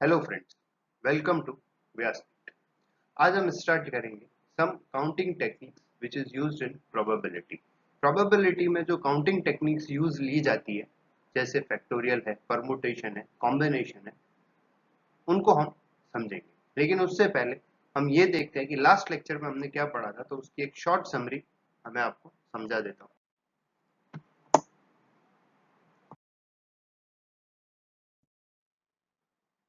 Hello friends, welcome to Vyas. आज हम start करेंगे some counting techniques which is used in probability. Probability में जो काउंटिंग टेक्निक्स यूज ली जाती है, जैसे फैक्टोरियल है, परमुटेशन है, कॉम्बिनेशन है, उनको हम समझेंगे। लेकिन उससे पहले हम ये देखते हैं कि लास्ट लेक्चर में हमने क्या पढ़ा था, तो उसकी एक शॉर्ट समरी मैं आपको समझा देता हूँ।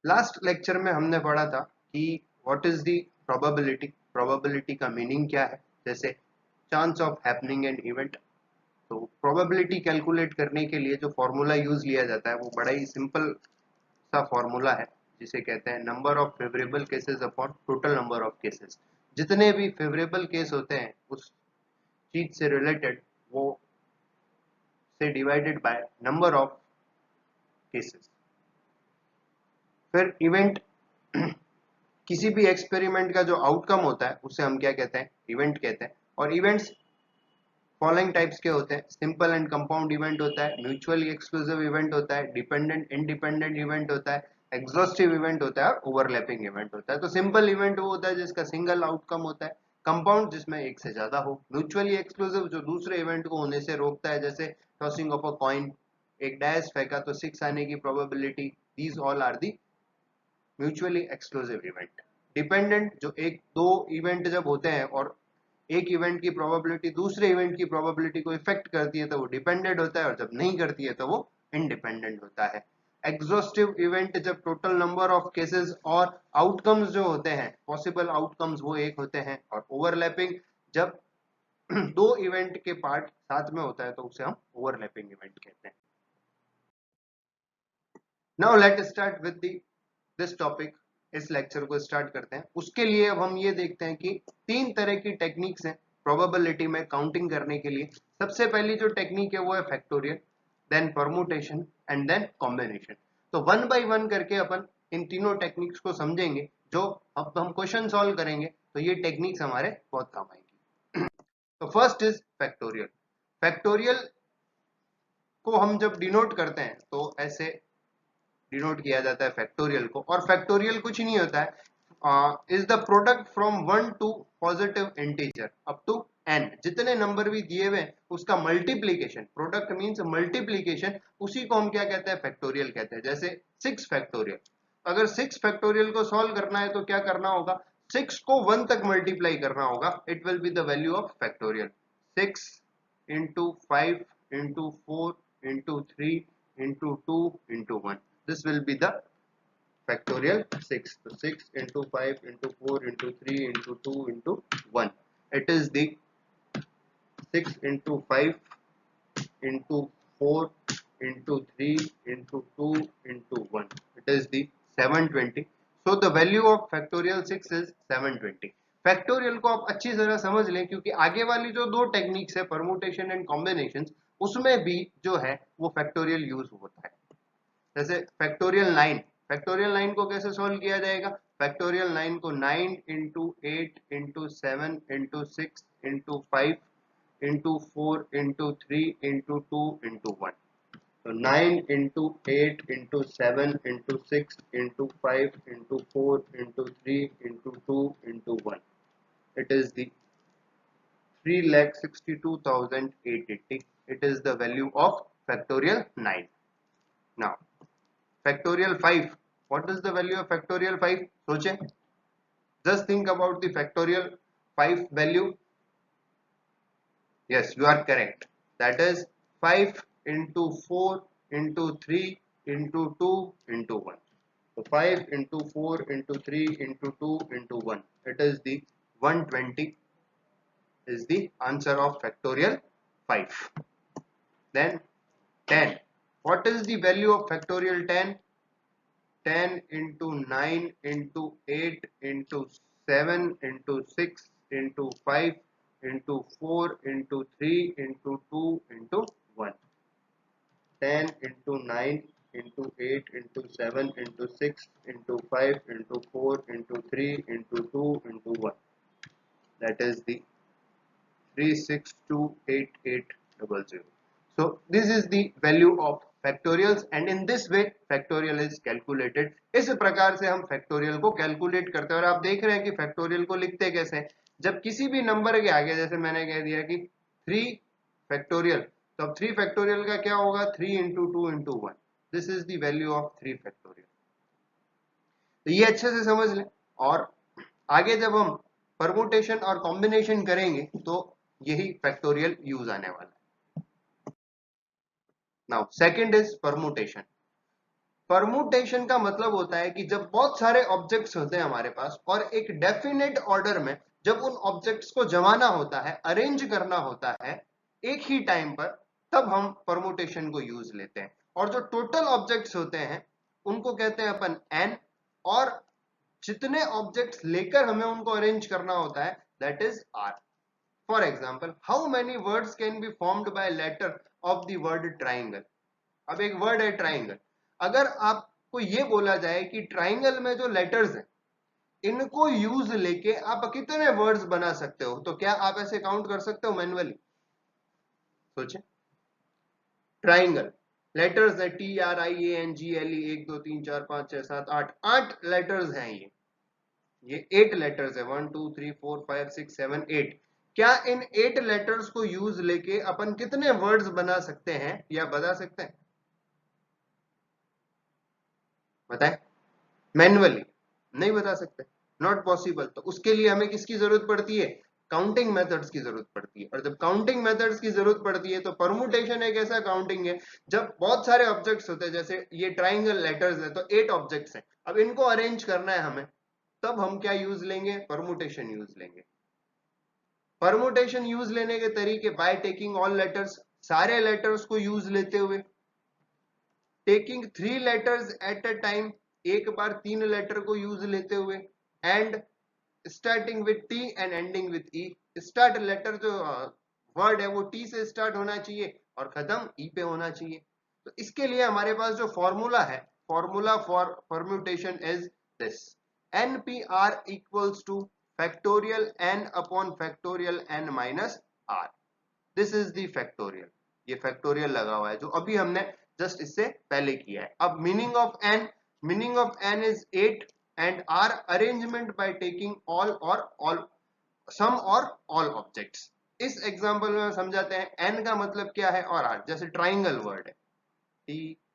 लास्ट लेक्चर में हमने पढ़ा था कि what is the probability, probability का मीनिंग क्या है, जैसे chance of happening an event. तो प्रोबेबिलिटी कैलकुलेट करने के लिए जो फॉर्मूला यूज लिया जाता है वो बड़ा ही सिंपल सा फॉर्मूला है, जिसे कहते हैं number of favourable cases upon total number of cases. जितने भी फेवरेबल केस होते हैं उस चीज से रिलेटेड, वो से divided by number of cases. फिर इवेंट किसी भी एक्सपेरिमेंट का जो आउटकम होता है उसे हम क्या कहते हैं, इवेंट कहते हैं। और इवेंट्स फॉलोइंग टाइप्स के होते हैं, सिंपल एंड कंपाउंड इवेंट होता है, म्यूचुअली एक्सक्लूसिव इवेंट होता है, डिपेंडेंट इंडिपेंडेंट इवेंट होता है, एग्जॉस्टिव इवेंट होता है और ओवरलैपिंग इवेंट होता है। तो सिंपल इवेंट वो होता है जिसका सिंगल आउटकम होता है, कंपाउंड जिसमें एक से ज्यादा हो, म्यूचुअली एक्सक्लूसिव जो दूसरे इवेंट को होने से रोकता है, जैसे टॉसिंग ऑफ अ कॉइन, एक डायस फेंका तो 6 आने की probability. These all are the mutually exclusive event. Dependent जो एक दो इवेंट जब होते हैं और एक इवेंट की प्रोबेबिलिटी दूसरे इवेंट की प्रोबेबिलिटी को इफेक्ट करती है तो वो डिपेंडेंट होता है, और जब नहीं करती है तो वो इंडिपेंडेंट होता है। एग्जॉस्टिव इवेंट जब टोटल नंबर ऑफ केसेस और आउटकम्स जो होते हैं, पॉसिबल आउटकम्स, वो एक होते हैं। और ओवरलैपिंग जब दो इवेंट के पार्ट साथ में होता है तो उसे हम ओवरलैपिंग इवेंट कहते हैं। Now let start with this topic. इस लेक्चर को स्टार्ट करते हैं। उसके लिए अब हम ये देखते हैं कि तीन तरह की टेक्निक्स हैं प्रोबेबिलिटी में काउंटिंग करने के लिए। सबसे पहली जो टेक्निक है वो है factorial, then permutation and then combination. तो वन बाय वन करके अपन इन तीनों टेक्निक्स को समझेंगे। जो अब हम क्वेश्चन सॉल्व करेंगे तो ये टेक्निक्स हमारे बहुत काम आएंगी। तो फर्स्ट इज फैक्टोरियल। फैक्टोरियल को हम जब डिनोट करते हैं तो ऐसे डिनोट किया जाता है फैक्टोरियल को। और फैक्टोरियल कुछ नहीं होता है, is the product from 1 to positive integer up to n। जितने नंबर भी दिए हुए हैं उसका मल्टीप्लीकेशन, प्रोडक्ट मींस मल्टीप्लीकेशन, उसी को हम क्या कहते हैं, फैक्टोरियल कहते हैं। जैसे 6 फैक्टोरियल, अगर 6 फैक्टोरियल को सॉल्व करना है तो क्या करना होगा, 6 को 1 तक मल्टीप्लाई करना होगा। It will be the value of factorial. 6 into 5 into 4 into 3 into 2 into 1. This will be the factorial 6. So 6 into 5 into 4 into 3 into 2 into 1. It is the 6 into 5 into 4 into 3 into 2 into 1. It is the 720. So the value of factorial 6 is 720. Factorial को आप अच्छी तरह समझ लें, क्योंकि आगे वाली जो दो टेक्निक्स है, परमुटेशन एंड कॉम्बिनेशन, उसमें भी जो है वो फैक्टोरियल यूज होता है। जैसे फैक्टोरियल 9 को कैसे सॉल्व किया जाएगा, फैक्टोरियल 9 को 9 into 8 into 7 into 6 into 5 into 4 into 3 into 2 into 1। तो 9 into 8 into 7 into 6 into 5 into 4 into 3 into 2 into 1। It is the 3,62,880. It is the value of factorial 9. Now factorial 5. What is the value of factorial 5? सोचें, just think about the factorial 5 value. Yes, you are correct. That is 5 into 4 into 3 into 2 into 1. So 5 into 4 into 3 into 2 into 1. It is the 120 is the answer of factorial 5. Then 10. What is the value of factorial 10? 10 into 9 into 8 into 7 into 6 into 5 into 4 into 3 into 2 into 1. 10 into 9 into 8 into 7 into 6 into 5 into 4 into 3 into 2 into 1. That is the 3628800. So this is the value of factorials and in this way factorial is calculated. इस प्रकार से हम factorial को calculate करते हैं और आप देख रहे हैं कि factorial को लिखते कैसे हैं. जब किसी भी नंबर के आगे जैसे मैंने कह दिया कि 3 factorial, तो अब 3 factorial का क्या होगा 3 into 2 into 1. This is the value of 3 factorial. तो ये अच्छे से समझ लें और आगे जब हम परमुटेशन और कॉम्बिनेशन करेंगे तो यही फैक्टोरियल यूज आने वाला है. Now second is permutation. Permutation का मतलब होता है कि जब बहुत सारे ऑब्जेक्ट्स होते हैं हमारे पास और एक डेफिनेट ऑर्डर में जब उन ऑब्जेक्ट्स को जमाना होता है, अरेंज करना होता है एक ही टाइम पर, तब हम परमुटेशन को यूज लेते हैं. और जो टोटल ऑब्जेक्ट्स होते हैं उनको कहते हैं अपन एन, और जितने ऑब्जेक्ट्स लेकर हमें उनको अरेंज करना होता है that is r. For example, how many words can be formed by letter of the word triangle. अब एक वर्ड है ट्राइंगल. अगर आपको ये बोला जाए कि ट्राइंगल में जो लेटर्स हैं इनको यूज लेके आप कितने वर्ड्स बना सकते हो, तो क्या आप ऐसे काउंट कर सकते हो मैन्युअली? सोचे. ट्राइंगल लेटर्स है TRIANGLE 1 2 3 4 5 6 7 8 8 लेटर्स हैं. ये 8 लेटर्स है 1 2 3 4 5 6 7 8. क्या इन 8 लेटर्स को यूज लेके अपन कितने वर्ड्स बना सकते हैं या बता सकते हैं? बताएं. मैन्युअली नहीं बता सकते, नॉट पॉसिबल. तो उसके लिए हमें किसकी जरूरत पड़ती है? काउंटिंग मेथड्स की जरूरत पड़ती है. और जब काउंटिंग मेथड्स की जरूरत पड़ती है तो परमुटेशन एक ऐसा काउंटिंग है जब बहुत सारे ऑब्जेक्ट्स होते हैं. जैसे ये ट्राइंगल लेटर्स है तो 8 ऑब्जेक्ट्स हैं, अब इनको अरेंज करना है हमें, तब हम क्या यूज लेंगे? परमुटेशन यूज लेंगे. परमुटेशन यूज लेने के तरीके बाय टेकिंग ऑल लेटर्स, सारे लेटर्स को यूज लेते हुए, taking 3 letters at a time, एक बार 3 लेटर को यूज लेते हुए, and starting with t and ending with e. Start letter जो वर्ड है वो टी से स्टार्ट होना चाहिए और खत्म ई पे होना चाहिए. तो इसके लिए हमारे पास जो फॉर्मूला है, formula for permutation is this: NPR equals two factorial n upon factorial n minus r. This is the factorial. ये फैक्टोरियल लगा हुआ है जो अभी हमने जस्ट इससे पहले किया है. अब meaning of n is 8 and r arrangement bye taking all और ऑल, सम और ऑल ऑब्जेक्ट्स. इस एग्जांपल में समझाते हैं n का मतलब क्या है और r. जैसे ट्राइंगल वर्ड है TRIANGLE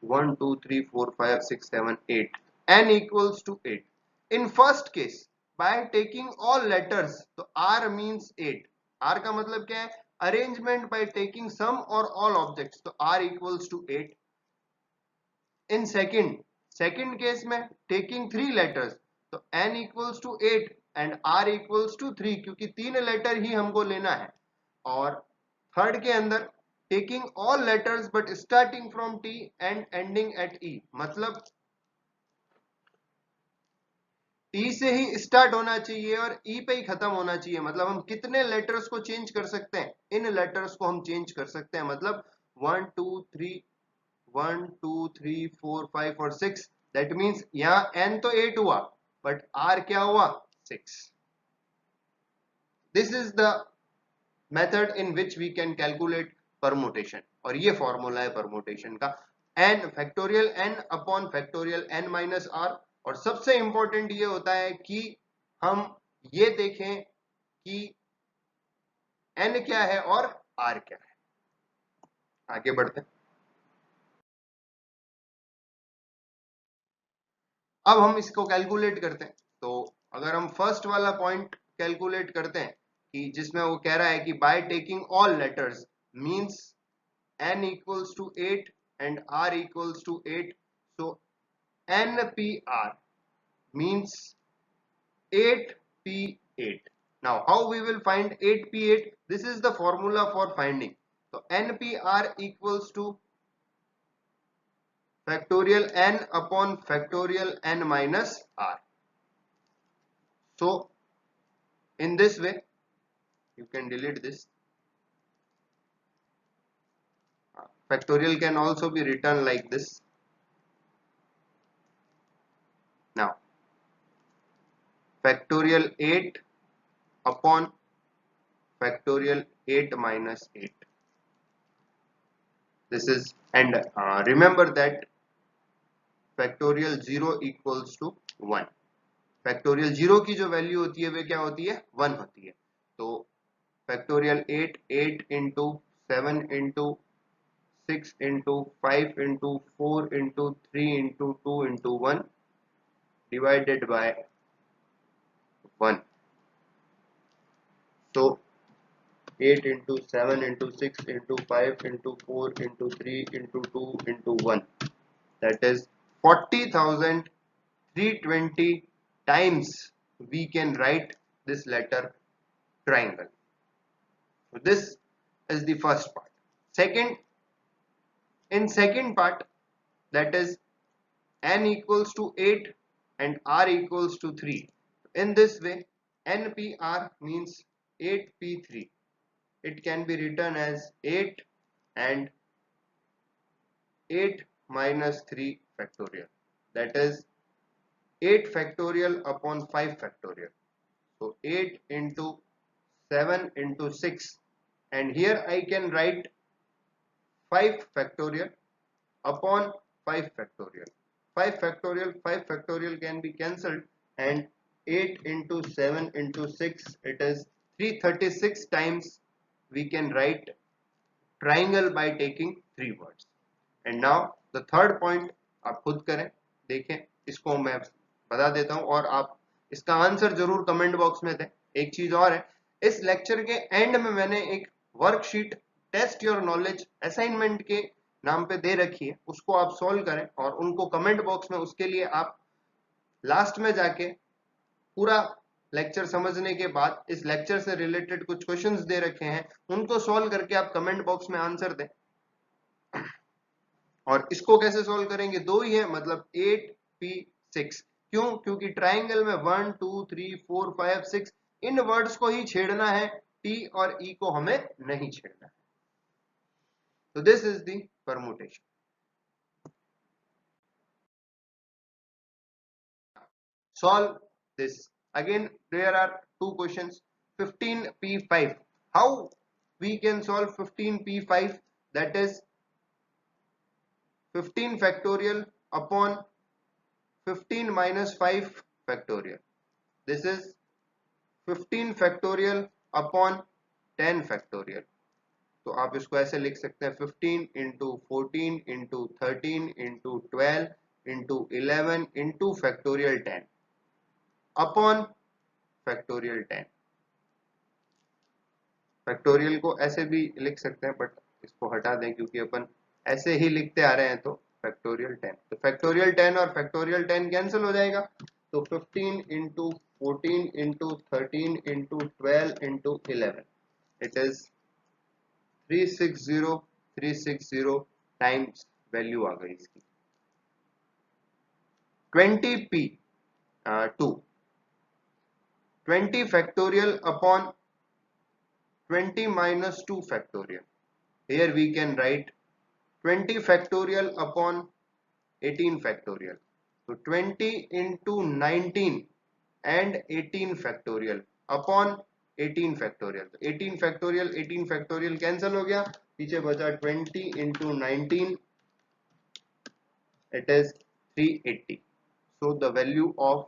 1 2 3 4 5 6 7 8, n equals to 8. In first case by taking all letters, तो r means 8. r का मतलब क्या है? Arrangement by taking some or all objects, तो r equals to 8. In second case में taking 3 letters, तो n equals to 8 and r equals to 3, क्योंकि 3 letter ही हमको लेना है. और थर्ड के अंदर taking all letters but starting from T and ending at E, मतलब टी से ही स्टार्ट होना चाहिए और ई पे ही खत्म होना चाहिए. मतलब हम कितने लेटर्स को चेंज कर सकते हैं? इन लेटर्स को हम चेंज कर सकते हैं. मतलब 1 2 3 1 2 3 4 5 और 6. दैट मीन्स यहाँ n तो 8 हुआ बट r क्या हुआ? 6. This is the method in which we can calculate permutation. और ये फॉर्मूला है परमुटेशन का, n factorial n upon factorial n minus r. और सबसे इंपॉर्टेंट ये होता है कि हम ये देखें कि n क्या है और r क्या है. आगे बढ़ते हैं. अब हम इसको कैलकुलेट करते हैं. तो अगर हम फर्स्ट वाला पॉइंट कैलकुलेट करते हैं कि जिसमें वो कह रहा है कि bye taking all letters means n equals to 8 and r equals to 8, so NPR means 8p8. Now how we will find 8p8? This is the formula for finding. So NPR equals to factorial n upon factorial n minus r. So in this way you can delete this. Factorial can also be written like this. Now factorial 8 upon factorial 8 minus 8. This is, and remember that factorial 0 equals to 1. Factorial 0 की जो value होती है वे क्या होती है 1 होती है. तो factorial 8 into 7 into 6 into 5 into 4 into 3 into 2 into 1 divided by 1. तो 8 into 7 into 6 into 5 into 4 into 3 into 2 into 1, that is 40,320 times we can write this letter triangle. So this is the first part. In second part, that is n equals to 8 and r equals to 3. In this way, npr means 8p3. It can be written as 8 and 8 minus 3 factorial, that is 8 factorial upon 5 factorial. So 8 into 7 into 6, and here I can write 5 factorial upon 5 factorial. 5 factorial can be cancelled, and 8 into 7 into 6, it is 336 times we can write triangle by taking 3 words. And now the third point आप खुद करें, देखें, इसको मैं बता देता हूं और आप इसका आंसर जरूर कमेंट बॉक्स में दें. एक चीज और है, इस लेक्चर के एंड में मैंने एक worksheet test your knowledge assignment के नाम पे दे रखी है, उसको आप सॉल्व करें और उनको कमेंट बॉक्स में, उसके लिए आप लास्ट में जाके पूरा लेक्चर समझने के बाद इस लेक्चर से रिलेटेड कुछ क्वेश्चंस दे रखे हैं, उनको सॉल्व करके आप कमेंट बॉक्स में आंसर दें. और इसको कैसे सॉल्व करेंगे, दो ही है, मतलब 8p6. क्यों? क्योंकि ट्राइंगल में 1 2 3 4 5 6 इन वर्ड्स को ही छेड़ना है, t और e को हमें नहीं छेड़ना है. तो this is the permutation. Solve this. Again, there are two questions. 15p5. How we can solve 15p5? That is 15 factorial upon 15 minus 5 factorial. This is 15 factorial upon 10 factorial. तो आप इसको ऐसे लिख सकते हैं 15 into 14 into 13 into 12 into 11 into factorial 10 upon factorial 10. Factorial को ऐसे भी लिख सकते हैं, बट इसको हटा दें क्योंकि अपन ऐसे ही लिखते आ रहे हैं. तो फैक्टोरियल 10, तो फैक्टोरियल 10 और फैक्टोरियल 10 कैंसिल हो जाएगा. तो 15 into 14 into 13 into 12 into 11, it is 360 times value आ गई इसकी. 20p2, 20 factorial upon 20 minus 2 factorial. Here we can write 20 factorial upon 18 factorial. So 20 into 19 and 18 factorial upon 18 factorial. 18 factorial cancel हो गया, पीछे बचा 20 into 19, it is 380. So the value of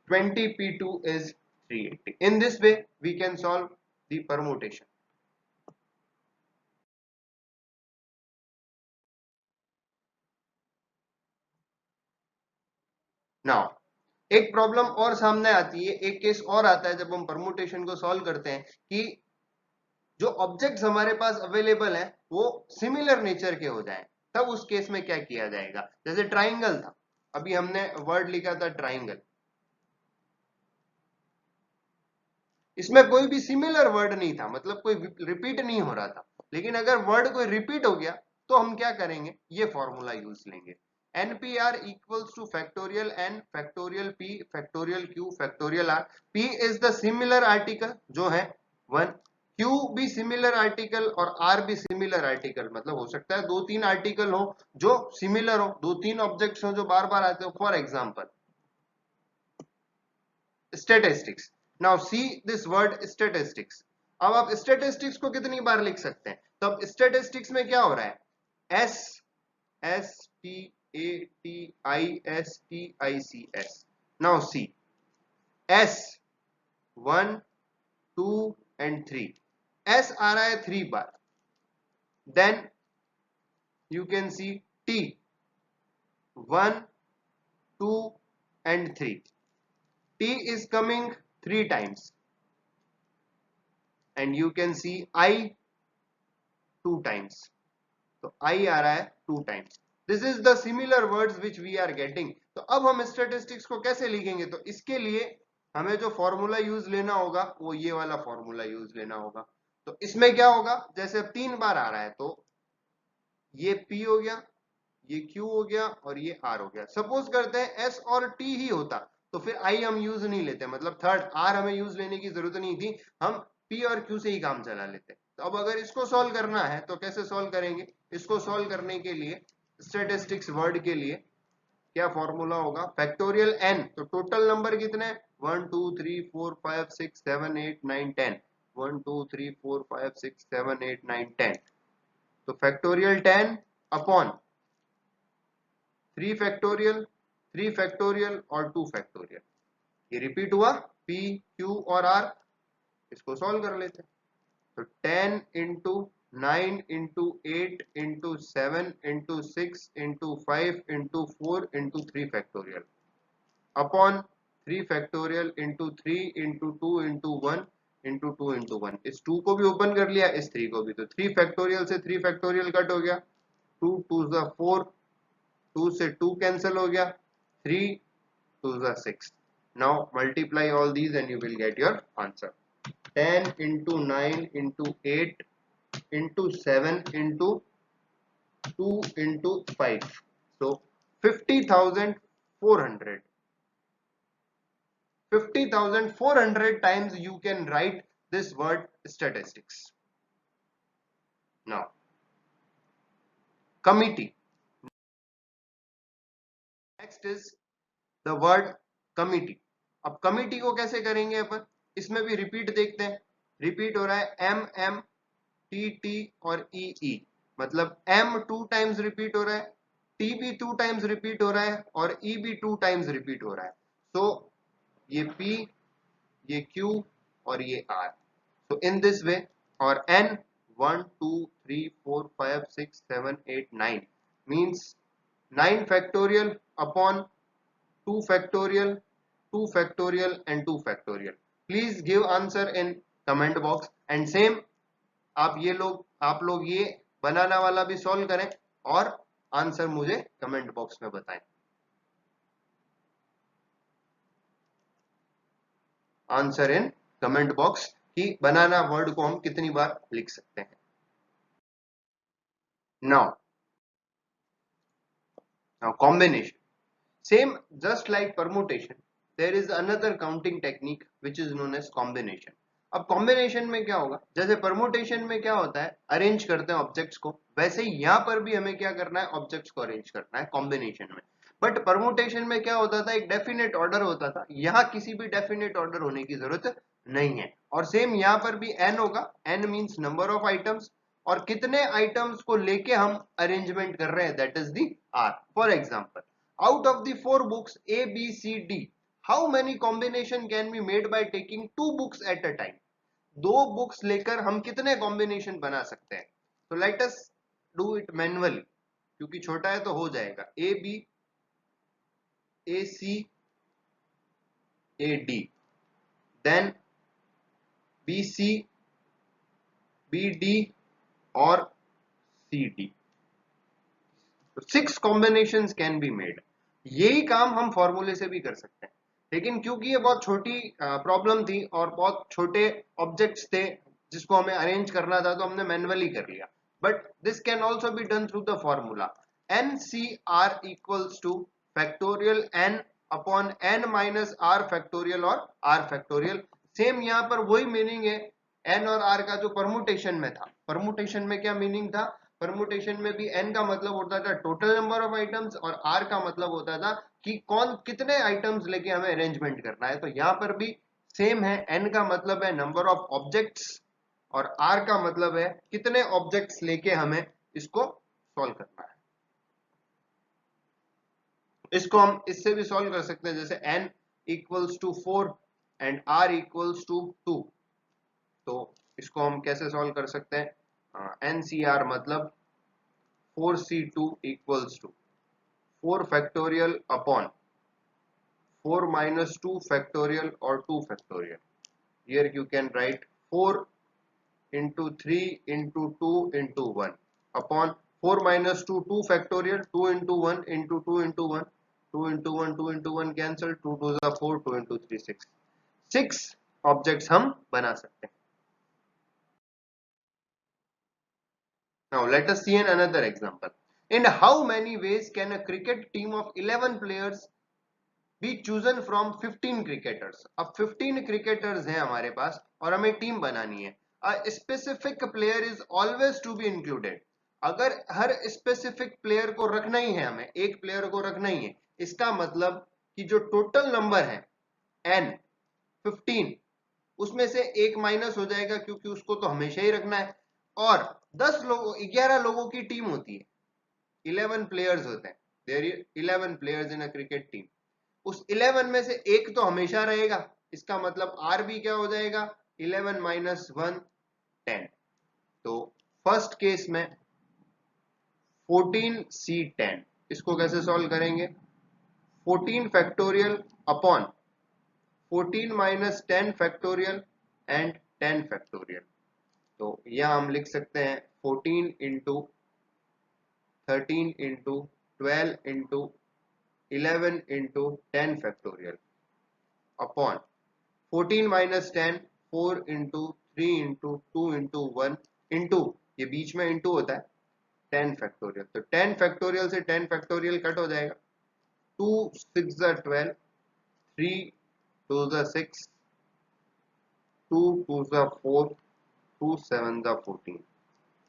20p2 is 380. In this way we can solve the permutation. Now एक problem और सामने आती है, एक केस और आता है जब हम परमुटेशन को सॉल्व करते हैं कि जो ऑब्जेक्ट्स हमारे पास अवेलेबल है वो सिमिलर नेचर के हो जाएं. तब उस केस में क्या किया जाएगा. जैसे ट्राइंगल था, अभी हमने वर्ड लिखा था ट्राइंगल, इसमें कोई भी सिमिलर वर्ड नहीं था, मतलब कोई रिपीट नहीं हो रहा था. लेकिन अगर वर्ड कोई रिपीट हो गया तो हम क्या करेंगे, ये फॉर्मूला यूज लेंगे. npr equals to factorial n factorial p factorial q factorial r. p is the similar article जो है 1, q भी सिमिलर आर्टिकल और r भी सिमिलर आर्टिकल. मतलब हो सकता है 2-3 आर्टिकल हो जो सिमिलर हो, 2-3 ऑब्जेक्ट्स हो जो बार बार आते हो. For example statistics. Now see this word statistics. अब आप स्टैटिस्टिक्स को कितनी बार लिख सकते हैं? तो अब स्टैटिस्टिक्स में क्या हो रहा है? S S T A T I S T I C S. Now C S 1 2 and 3, S आ रहा है 3 बार, then you can see T 1 2 and 3, T is coming 3 times and you can see I 2 times, तो I आ रहा है 2 times। This is the similar words which we are getting। तो अब हम स्टैटिस्टिक्स को कैसे लिखेंगे? तो इसके लिए हमें जो फॉर्मूला यूज लेना होगा वो ये वाला फॉर्मूला यूज लेना होगा। तो इसमें क्या होगा, जैसे अब 3 बार आ रहा है तो ये P हो गया, ये Q हो गया और ये R हो गया। सपोज करते हैं S और T ही होता तो फिर I हम यूज नहीं लेते, मतलब थर्ड R हमें यूज लेने की जरूरत नहीं थी, हम P और Q से ही काम चला लेते। तो अब अगर इसको सॉल्व करना है तो कैसे सॉल्व करेंगे? इसको सॉल्व करने के लिए स्टैटिस्टिक्स वर्ड के लिए क्या फॉर्मूला होगा? Factorial n। तो टोटल नंबर कितने? 1 2 3 4 5 6 7 8 9 10, 1 2 3 4 5 6 7 8 9 10। तो फैक्टोरियल 10 अपॉन 3 फैक्टोरियल, 3 फैक्टोरियल और 2 फैक्टोरियल। ये रिपीट हुआ P Q और R। इसको सॉल्व कर लेते हैं। तो 10 into 9 into 8 into 7 into 6 into 5 into 4 into 3 factorial upon 3 factorial into 3 into 2 into 1 into 2 into 1। इस 2 को भी ओपन कर लिया, इस 3 को भी। तो 3 फैक्टोरियल से 3 फैक्टोरियल कट हो गया, 2 2 4, 2 से 2 कैंसिल हो गया, 3 2 6। Now multiply all these and you will get your answer. 10 into 9 into 8 into 7 into 2 into 5, so 50,400। 50,400 times you can write this word statistics. Now committee, next is the word committee। अब committee को कैसे करेंगे अपन? इसमें भी repeat देखते हैं। Repeat हो रहा है एम एम टी टी और ई ई, मतलब एम 2 टाइम्स रिपीट हो रहा है, टी भी 2 टाइम्स रिपीट हो रहा है और ई भी 2 टाइम्स रिपीट हो रहा है। सो ये P, ये Q और ये R। so in this way, और N 1 2 3 4 5 6 7 8 9 means 9 factorial upon 2 factorial, 2 factorial and 2 factorial। please give answer in comment box and same आप लोग ये बनाना वाला भी सॉल्व करें और आंसर मुझे कमेंट बॉक्स में बताएं। आंसर इन कमेंट बॉक्स कि बनाना वर्ड को हम कितनी बार लिख सकते हैं। Now combination, same just like permutation, there is another counting technique which is known as combination। अब कॉम्बिनेशन में क्या होगा? जैसे परमुटेशन में क्या होता है, अरेंज करते हैं ऑब्जेक्ट्स को, वैसे ही यहाँ पर भी हमें क्या करना है? ऑब्जेक्ट्स को अरेंज करना है कॉम्बिनेशन में। बट परमुटेशन में क्या होता था? एक डेफिनेट ऑर्डर होता था, यहाँ किसी भी डेफिनेट ऑर्डर होने की जरूरत नहीं है। और सेम यहाँ पर भी n होगा, n means number of items, और कितने आइटम्स को लेके हम अरेंजमेंट कर रहे हैं, that is the R। For example, out of the 4 books A, B, C, D, how many combination can be made by taking 2 books at a time? 2 books लेकर हम कितने कॉम्बिनेशन बना सकते हैं? तो let us do it manually, क्योंकि छोटा है तो हो जाएगा। A B, A C, A D, then B C, B D और C D. 6 combinations can be made. यही काम हम फॉर्मूले से भी कर सकते हैं, लेकिन क्योंकि ये बहुत छोटी प्रॉब्लम थी और बहुत छोटे ऑब्जेक्ट्स थे जिसको हमें अरेंज करना था, तो हमने मैन्युअली कर लिया। But this can also be done through the formula NCR equals two factorial n upon n minus r factorial और r फैक्टोरियल। सेम यहाँ पर वही मीनिंग है n और r का जो परमुटेशन में था। परमुटेशन में क्या मीनिंग था? परमुटेशन में भी n का मतलब होता था टोटल नंबर ऑफ आइटम्स और r का मतलब होता था कि कौन कितने आइटम्स लेके हमें अरेंजमेंट करना है। तो यहाँ पर भी सेम है, n का मतलब है नंबर ऑफ ऑब्जेक्ट्स और R का मतलब है कितने ऑब्जेक्ट्स लेके हमें इसको सॉल्व करना है। इसको हम इससे भी सॉल्व कर सकते हैं, जैसे n equals to 4 and R equals to 2। तो इसको हम कैसे सॉल्व कर सकते हैं? NCR मतलब 4C2 equals to 4 factorial upon 4 minus 2 factorial or 2 factorial. Here you can write 4 into 3 into 2 into 1 upon 4 minus 2 2 factorial, 2 into 1 into 2 into 1, 2 into 1 2 into 1 cancel, 2 to the 4, 2 into 3 6, 6 objects हम बना सकते हैं. Now let us see in another example. In how many ways can a cricket team of 11 players be chosen from 15 cricketers? अब 15 cricketers हैं हमारे पास और हमें team बनानी है. A specific player is always to be included. अगर हर specific player को रखना ही है, हमें एक प्लेयर को रखना ही है, इसका मतलब कि जो टोटल नंबर है n 15, उसमें से एक माइनस हो जाएगा क्योंकि उसको तो हमेशा ही रखना है. और 10 लोगों 11 लोगों की टीम होती है, 11 प्लेयर्स होते हैं. There are 11 players in a cricket team. उस 11 में से एक तो हमेशा रहेगा, इसका मतलब आर भी क्या हो जाएगा? 11 माइनस 1 10. तो फर्स्ट केस में 14C10, इसको कैसे सॉल्व करेंगे? 14 factorial upon 14 minus 10 factorial and 10 factorial. तो यह हम लिख सकते हैं 14 into 13 into 12 into 11 into 10 factorial upon 14 minus 10, 4 into 3 into 2 into 1 into, ये बीच में into होता है, 10 factorial. तो 10 factorial से 10 factorial कट हो जाएगा. 2 6 are 12, 3 2 are 6, 2 2 are 4, 2 7 are 14.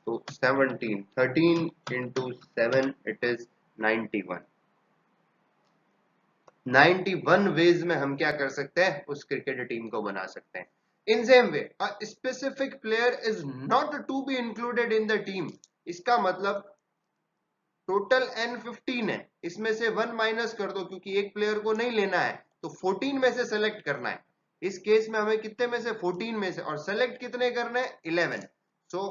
तो 17, 13 into 7 it is 91. 91 वेज में हम क्या कर सकते हैं? उस क्रिकेट टीम को बना सकते हैं. In same way a specific player is not to be included in the team. इसका मतलब टोटल n 15 है, इसमें से 1 माइनस कर दो क्योंकि एक प्लेयर को नहीं लेना है, तो 14 में से सेलेक्ट करना है. इस केस में हमें कितने में से? 14 में से. और सेलेक्ट कितने करने हैं? 11. सो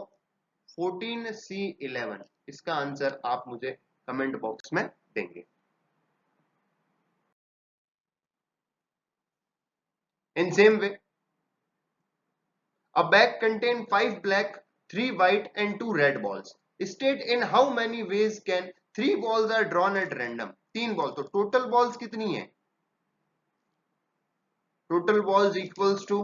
14C11. इसका आंसर आप मुझे कमेंट बॉक्स में देंगे. In same way, a bag contains 5 black, 3 white and 2 red balls. State in how many ways can 3 balls are drawn at random. 3 ball. तो टोटल बॉल्स कितनी है? Total balls equals to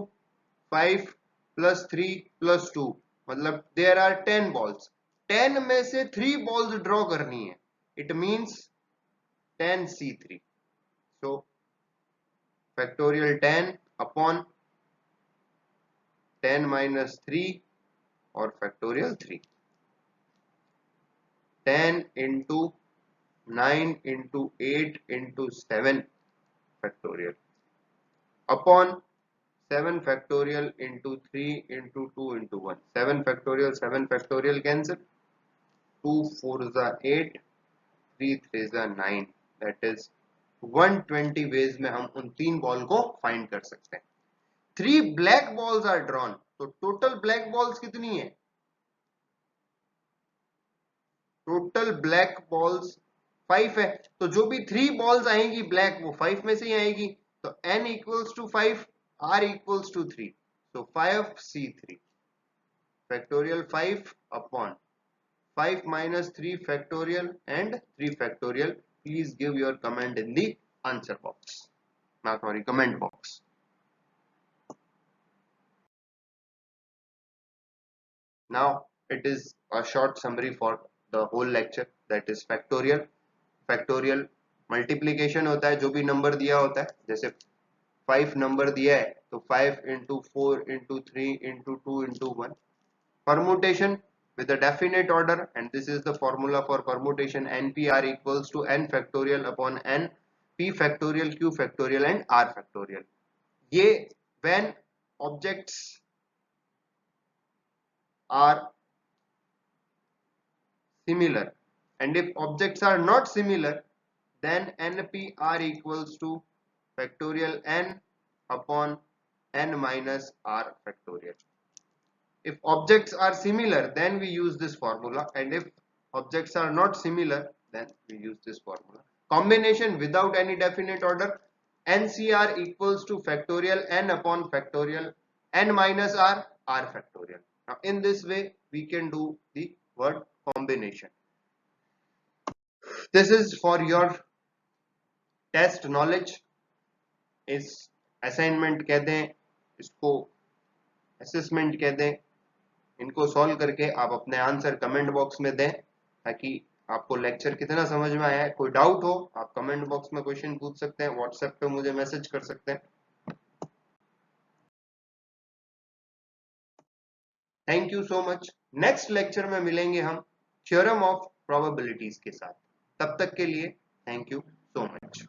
5 plus 3 plus 2, मतलब there are 10 balls. 10 में से 3 balls draw करनी है. It means 10C3. So factorial 10 upon 10 minus 3 और factorial 3. 10 into 9 into 8 into 7 factorial upon 7 factorial into 3 into 2 into 1. 7 factorial cancel. 2 4s are 8, 3 3s are 9. That is 120 ways में हम उन 3 ball को find कर सकते हैं. 3 black balls are drawn. तो total black balls कितनी है? टोटल ब्लैक बॉल्स 5 है. तो जो भी 3 बॉल्स आएंगी ब्लैक, वो 5 में से ही आएगी. तो n equals to 5, r equals to 3. So 5C3 factorial 5 upon 5 minus 3 factorial and 3 factorial. Please give your comment in the answer box. Sorry, comment box. Now it is a short summary for the whole lecture, that is factorial. Factorial multiplication होता है जो भी number दिया होता है. जैसे 5 number दिया है तो 5 into 4 into 3 into 2 into 1. Permutation with a definite order, and this is the formula for permutation. NPR equals to n factorial upon n p factorial q factorial and r factorial. ये when objects are similar, and if objects are not similar, then NPR equals to factorial n upon n minus r factorial. If objects are similar, then we use this formula, and if objects are not similar, then we use this formula. Combination without any definite order, NCR equals to factorial n upon factorial n minus r factorial. Now in this way we can do the word combination. This is for your test knowledge. इस assignment कह दें, इसको assessment कह दें. इनको solve करके आप अपने आंसर कमेंट बॉक्स में दें ताकि आपको लेक्चर कितना समझ में आया है. कोई डाउट हो आप कमेंट बॉक्स में क्वेश्चन पूछ सकते हैं, व्हाट्सएप पे मुझे मैसेज कर सकते हैं. Thank you so much. Next lecture में मिलेंगे हम थ्योरम ऑफ प्रोबेबिलिटीज के साथ. तब तक के लिए थैंक यू सो मच.